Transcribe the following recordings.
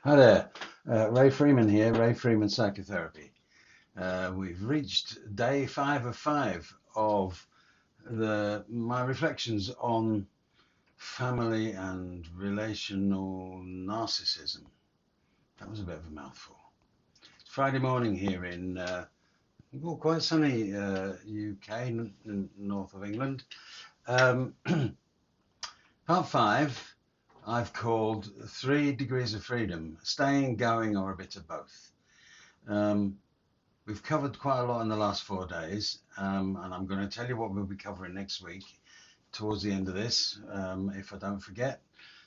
Hi there, Ray Freeman here, Ray Freeman Psychotherapy. We've reached day 5 of my reflections on family and relational narcissism. That was a bit of a mouthful. It's Friday morning here in quite sunny UK, north of England. Um, Part 5 I've called 3 degrees of freedom, staying, going, or a bit of both. We've covered quite a lot in the last 4 days, and I'm going to tell you what we'll be covering next week towards the end of this, if I don't forget.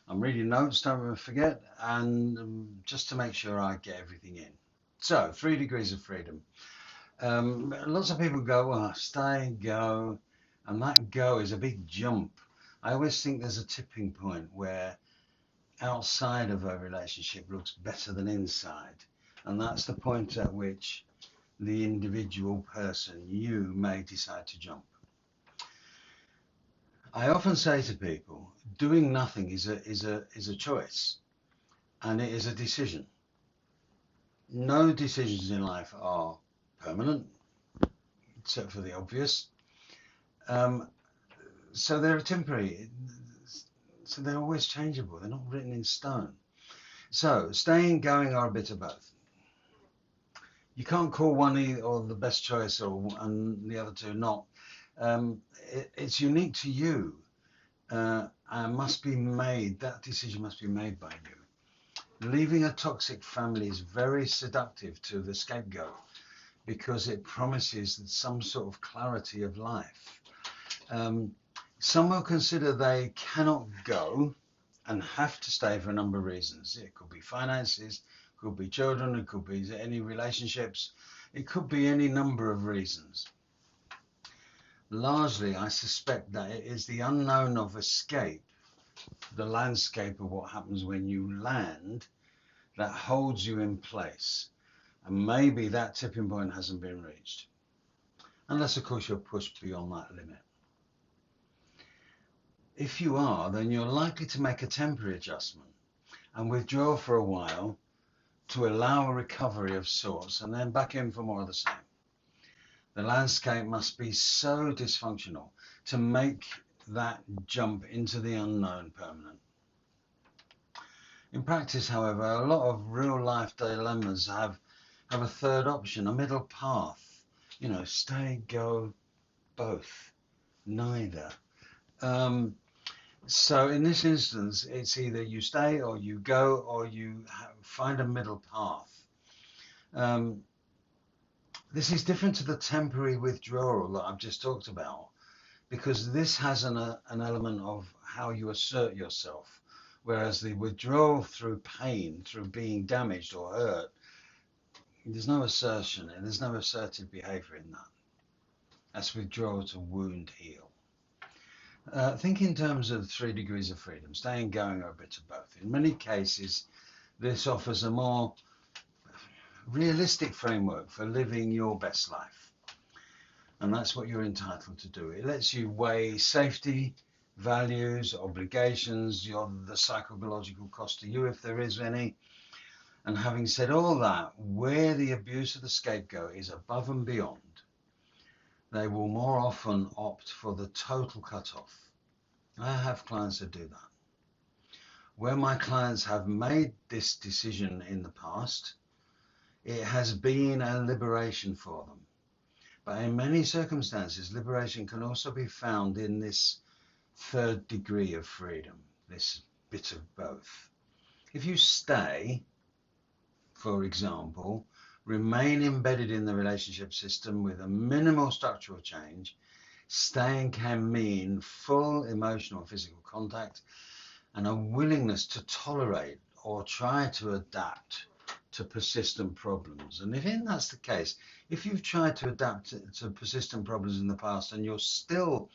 I'm reading notes, don't forget, and just to make sure I get everything in. So, 3 degrees of freedom. Lots of people go, well, stay, go, and that go is a big jump. I always think there's a tipping point where outside of a relationship looks better than inside, and that's the point at which the individual person, you, may decide to jump. I often say to people, doing nothing is a choice, and it is a decision. No decisions in life are permanent, except for the obvious. So they're temporary. So they're always changeable. They're not written in stone. So staying, going, or a bit of both. You can't call one or the best choice and the other two not. It's unique to you, and must be made. That decision must be made by you. Leaving a toxic family is very seductive to the scapegoat because it promises some sort of clarity of life. Some will consider they cannot go and have to stay for a number of reasons. It could be finances, it could be children, it could be any relationships, it could be any number of reasons. Largely, I suspect that it is the unknown of escape, the landscape of what happens when you land, that holds you in place. And maybe that tipping point hasn't been reached. Unless, of course, you're pushed beyond that limit. If you are, then you're likely to make a temporary adjustment and withdraw for a while to allow a recovery of sorts and then back in for more of the same. The landscape must be so dysfunctional to make that jump into the unknown permanent. In practice, however, a lot of real life dilemmas have a third option, a middle path. You know, stay, go, both, neither. So in this instance, it's either you stay or you go or you find a middle path. This is different to the temporary withdrawal that I've just talked about, because this has an element of how you assert yourself, whereas the withdrawal through pain, through being damaged or hurt, there's no assertion and there's no assertive behavior in that. That's withdrawal to wound heal. Think in terms of 3 degrees of freedom, staying, going, or a bit of both. In many cases, this offers a more realistic framework for living your best life. And that's what you're entitled to do. It lets you weigh safety, values, obligations, the psychological cost to you if there is any. And having said all that, where the abuse of the scapegoat is above and beyond, they will more often opt for the total cutoff. I have clients that do that. Where my clients have made this decision in the past, it has been a liberation for them. But in many circumstances, liberation can also be found in this third degree of freedom, this bit of both. If you stay, for example, remain embedded in the relationship system with a minimal structural change, staying can mean full emotional and physical contact and a willingness to tolerate or try to adapt to persistent problems. And if that's the case, if you've tried to adapt to persistent problems in the past and you're still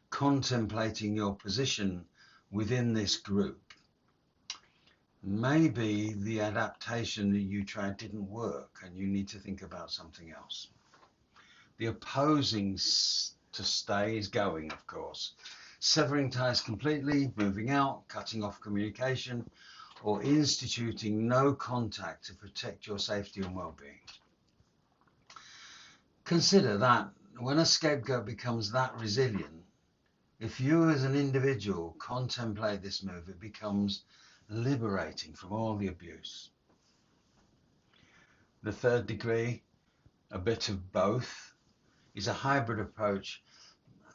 contemplating your position within this group, maybe the adaptation that you tried didn't work and you need to think about something else. The opposing to stay is going, of course. Severing ties completely, moving out, cutting off communication, or instituting no contact to protect your safety and well-being. Consider that when a scapegoat becomes that resilient, if you as an individual contemplate this move, it becomes liberating from all the abuse. The third degree, a bit of both, is a hybrid approach.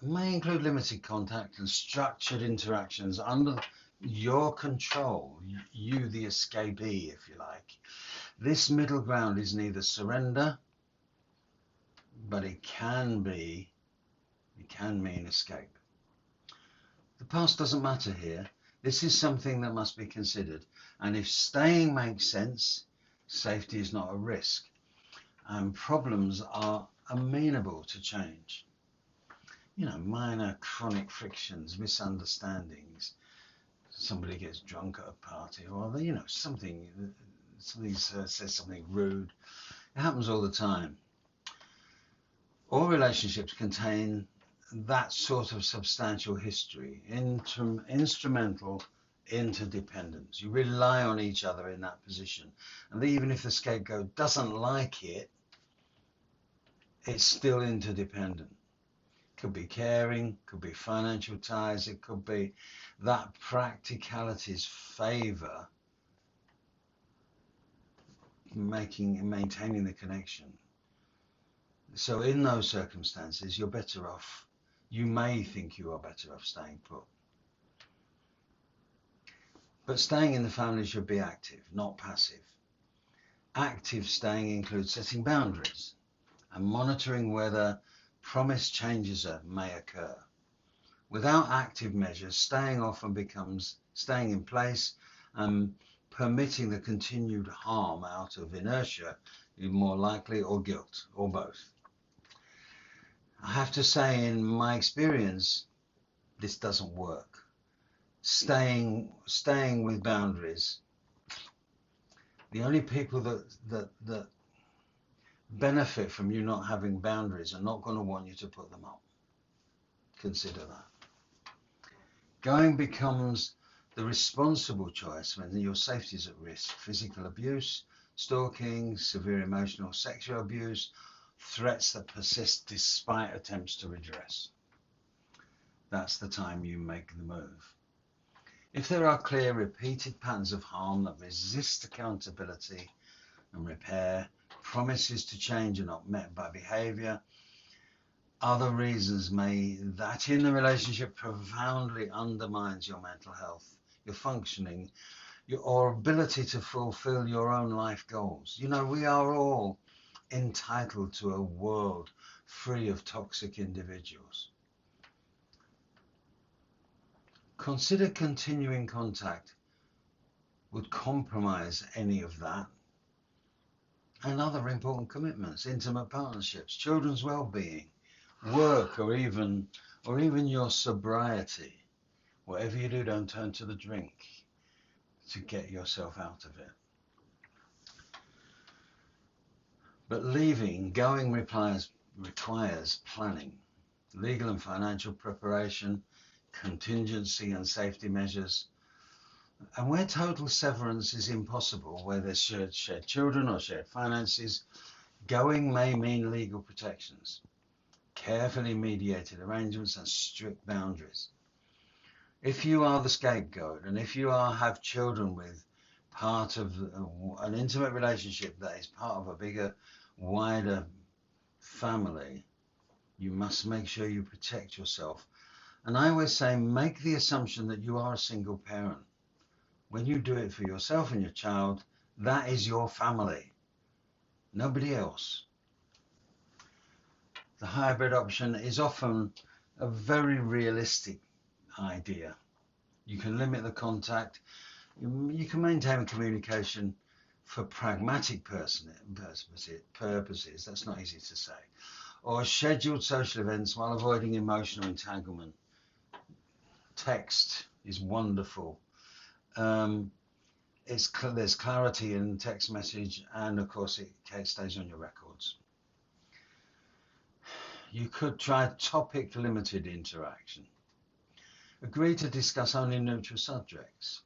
It may include limited contact and structured interactions under your control, you the escapee, if you like. This middle ground is neither surrender, but it can mean escape. The past doesn't matter here. This is something that must be considered. And if staying makes sense, safety is not a risk. And problems are amenable to change. You know, minor chronic frictions, misunderstandings. Somebody gets drunk at a party, or you know, somebody says something rude. It happens all the time. All relationships contain that sort of substantial history, instrumental interdependence. You rely on each other in that position. And even if the scapegoat doesn't like it, it's still interdependent. Could be caring, could be financial ties, it could be that practicalities favor maintaining the connection. So in those circumstances, you're better off. You may think you are better off staying put. But staying in the family should be active, not passive. Active staying includes setting boundaries and monitoring whether promised changes may occur. Without active measures, staying often becomes staying in place and permitting the continued harm out of inertia, more likely, or guilt, or both. I have to say, in my experience, this doesn't work. Staying with boundaries. The only people that benefit from you not having boundaries are not going to want you to put them up. Consider that. Going becomes the responsible choice when your safety is at risk. Physical abuse, stalking, severe emotional, sexual abuse, threats that persist despite attempts to redress. That's the time you make the move. If there are clear, repeated patterns of harm that resist accountability and repair, promises to change are not met by behavior, other reasons that in the relationship profoundly undermines your mental health, your functioning, your ability to fulfill your own life goals. You know, we are all entitled to a world free of toxic individuals. Consider continuing contact would compromise any of that and other important commitments, intimate partnerships, children's well-being, work, or even your sobriety. Whatever you do, don't turn to the drink to get yourself out of it. But going requires planning, legal and financial preparation, contingency and safety measures. And where total severance is impossible, where there's shared children or shared finances, going may mean legal protections, carefully mediated arrangements and strict boundaries. If you are the scapegoat and if you have children with part of an intimate relationship that is part of a bigger, wider family, you must make sure you protect yourself. And I always say, make the assumption that you are a single parent. When you do it for yourself and your child, that is your family, nobody else. The hybrid option is often a very realistic idea. You can limit the contact, you can maintain communication for pragmatic purposes, that's not easy to say, or scheduled social events while avoiding emotional entanglement. Text is wonderful. There's clarity in text message, and of course it stays on your records. You could try topic limited interaction. Agree to discuss only neutral subjects.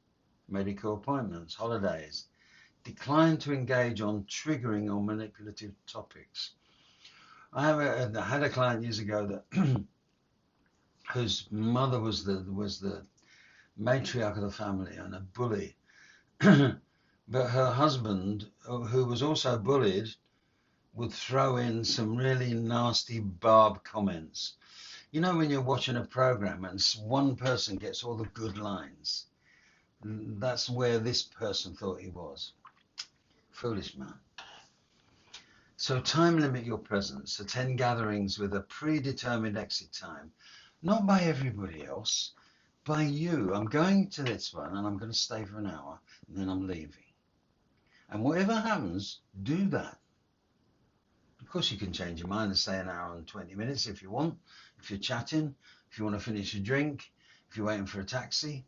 medical appointments, holidays. Decline to engage on triggering or manipulative topics. I had a client years ago that whose mother was the matriarch of the family and a bully. But her husband, who was also bullied, would throw in some really nasty barb comments. You know, when you're watching a program and one person gets all the good lines, that's where this person thought he was. Foolish man. So time limit your presence. Attend gatherings with a predetermined exit time, not by everybody else, by you. I'm going to this one and I'm going to stay for an hour and then I'm leaving. And whatever happens, do that. Of course, you can change your mind and stay an hour and 20 minutes if you want, if you're chatting, if you want to finish a drink, if you're waiting for a taxi.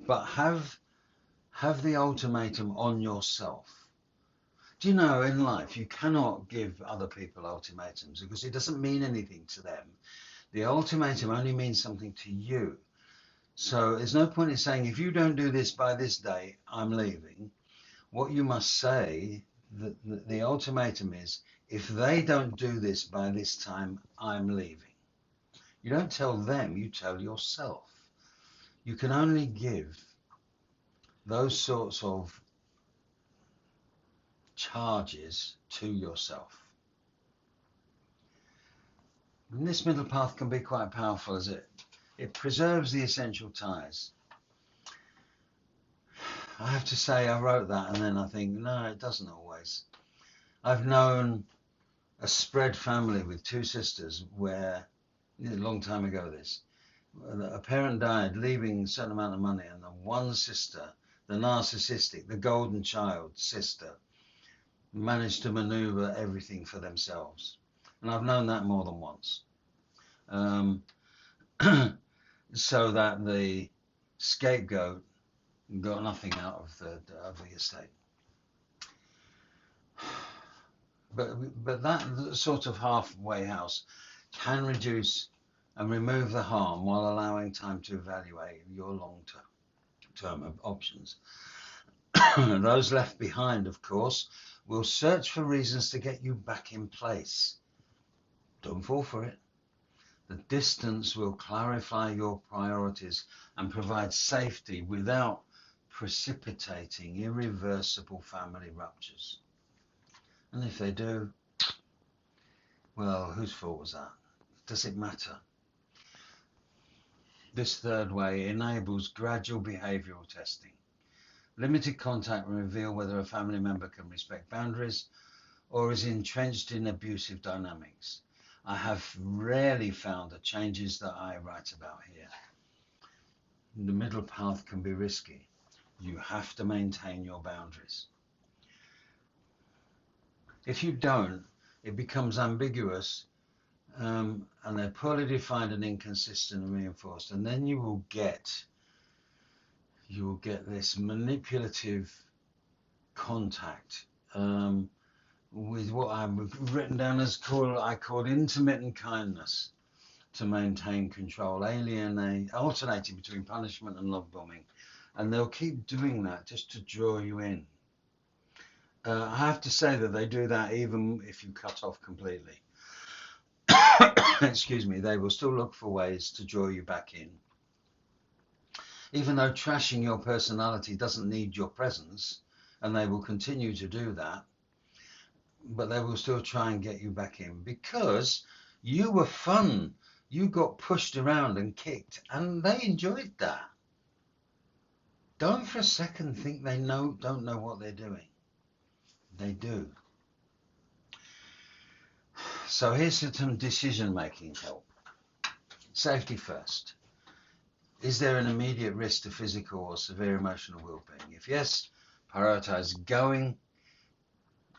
But have the ultimatum on yourself. Do you know, in life, you cannot give other people ultimatums because it doesn't mean anything to them. The ultimatum only means something to you. So there's no point in saying, if you don't do this by this day, I'm leaving. What you must say, the ultimatum is, if they don't do this by this time, I'm leaving. You don't tell them, you tell yourself. You can only give those sorts of charges to yourself. And this middle path can be quite powerful, as it preserves the essential ties. I have to say, I wrote that and then I think, no, it doesn't always. I've known a spread family with two sisters where, a long time ago this, a parent died leaving a certain amount of money, and the one sister, the narcissistic, the golden child sister, managed to maneuver everything for themselves. And I've known that more than once. So that the scapegoat got nothing out of the estate. But that sort of halfway house can reduce and remove the harm while allowing time to evaluate your long-term options. Those left behind, of course, will search for reasons to get you back in place. Don't fall for it. The distance will clarify your priorities and provide safety without precipitating irreversible family ruptures. And if they do, well, whose fault was that? Does it matter? This third way enables gradual behavioral testing. Limited contact will reveal whether a family member can respect boundaries or is entrenched in abusive dynamics. I have rarely found the changes that I write about here. The middle path can be risky. You have to maintain your boundaries. If you don't, it becomes ambiguous and they're poorly defined and inconsistent and reinforced, and then you will get this manipulative contact with what I've written down as I call intermittent kindness to maintain control, alternating between punishment and love bombing, and they'll keep doing that just to draw you in. I have to say that they do that even if you cut off completely. Excuse me, they will still look for ways to draw you back in. Even though trashing your personality doesn't need your presence, and they will continue to do that, but they will still try and get you back in because you were fun. You got pushed around and kicked, and they enjoyed that. Don't for a second think they don't know what they're doing. They do. So here's some decision-making help. Safety first. Is there an immediate risk to physical or severe emotional well-being? If yes, prioritize going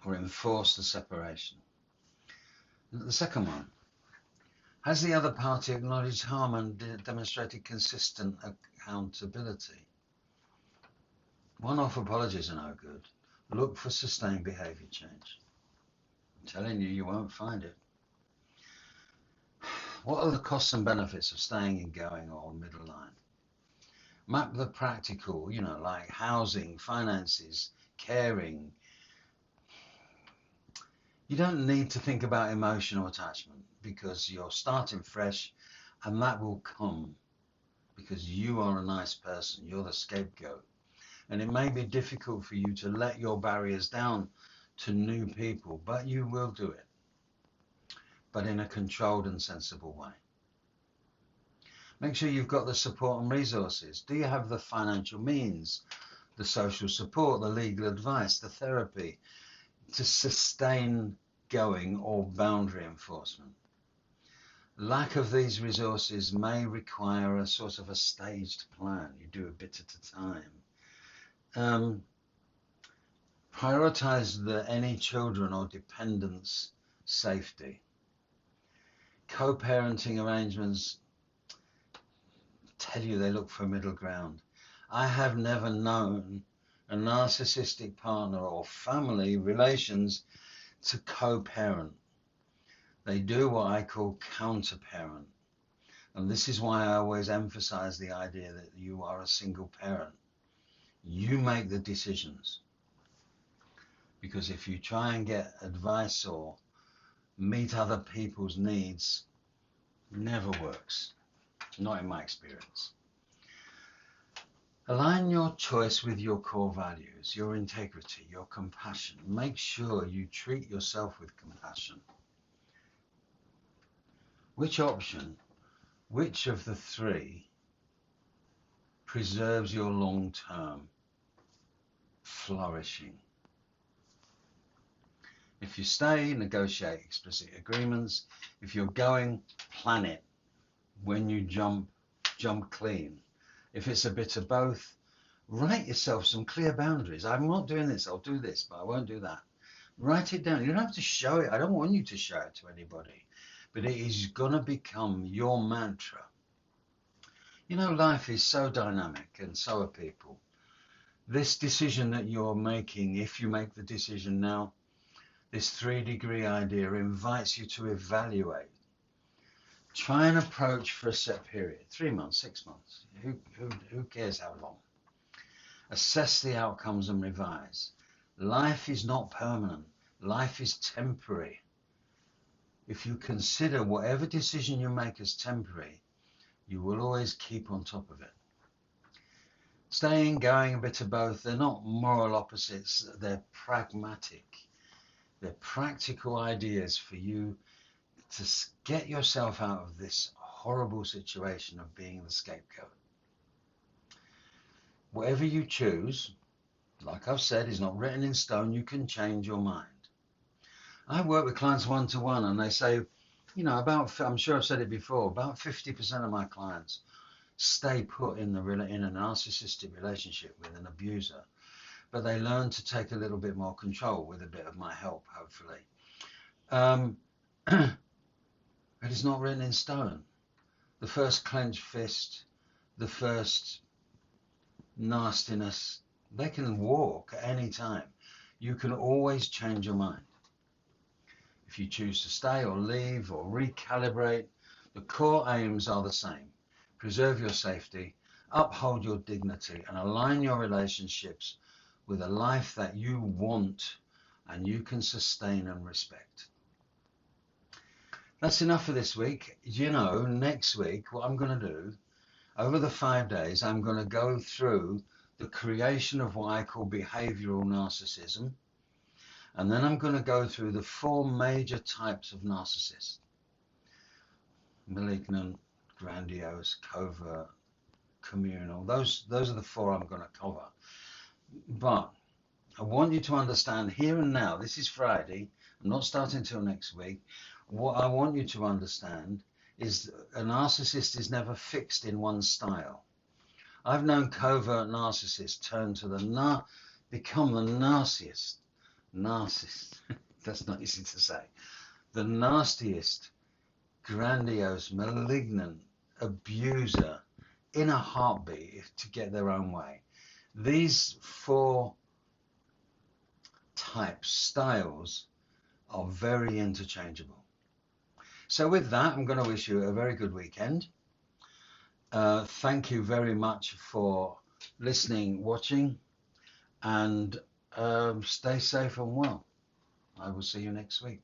or enforce the separation. The second one, has the other party acknowledged harm and demonstrated consistent accountability? One-off apologies are no good. Look for sustained behaviour change. I'm telling you, you won't find it. What are the costs and benefits of staying in going or middle line? Map the practical, you know, like housing, finances, caring. You don't need to think about emotional attachment because you're starting fresh, and that will come because you are a nice person. You're the scapegoat. And it may be difficult for you to let your barriers down to new people, but you will do it, but in a controlled and sensible way. Make sure you've got the support and resources. Do you have the financial means, the social support, the legal advice, the therapy to sustain going or boundary enforcement? Lack of these resources may require a sort of a staged plan. You do a bit at a time. Prioritize any children or dependents' safety. Co-parenting arrangements tell you they look for a middle ground. I have never known a narcissistic partner or family relations to co-parent. They do what I call counter-parent. And this is why I always emphasize the idea that you are a single parent. You make the decisions. Because if you try and get advice or meet other people's needs, it never works. Not in my experience. Align your choice with your core values, your integrity, your compassion. Make sure you treat yourself with compassion. Which option, which of the three preserves your long-term flourishing? If you stay, negotiate explicit agreements. If you're going, plan it. When you jump clean. If it's a bit of both, write yourself some clear boundaries. I'm not doing this, I'll do this, but I won't do that. Write it down. You don't have to show it. I don't want you to show it to anybody, but it is going to become your mantra. You know, life is so dynamic and so are people. This decision that you're making, if you make the decision now, this 3-degree idea invites you to evaluate. Try and approach for a set period, 3 months, 6 months, who cares how long. Assess the outcomes and revise. Life is not permanent. Life is temporary. If you consider whatever decision you make as temporary, you will always keep on top of it. Staying, going, a bit of both, they're not moral opposites, they're pragmatic. They're practical ideas for you to get yourself out of this horrible situation of being the scapegoat. Whatever you choose, like I've said, is not written in stone. You can change your mind. I work with clients one-to-one and they say, you know, I'm sure I've said it before, about 50% of my clients stay put in a narcissistic relationship with an abuser, but they learn to take a little bit more control with a bit of my help, hopefully. It is not written in stone. The first clenched fist, the first nastiness, they can walk at any time. You can always change your mind. If you choose to stay or leave or recalibrate, the core aims are the same. Preserve your safety, uphold your dignity, and align your relationships with a life that you want and you can sustain and respect. That's enough for this week. You know, next week, what I'm going to do, over the 5 days, I'm going to go through the creation of what I call behavioral narcissism. And then I'm going to go through the 4 major types of narcissists. Malignant, grandiose, covert, communal. Those are the 4 I'm going to cover. But I want you to understand here and now, this is Friday, I'm not starting until next week. What I want you to understand is a narcissist is never fixed in one style. I've known covert narcissists turn to become the narcissist. That's not easy to say. The nastiest, grandiose, malignant abuser in a heartbeat to get their own way. These 4 types, styles, are very interchangeable. So with that, I'm going to wish you a very good weekend. Thank you very much for listening, watching, and stay safe and well. I will see you next week.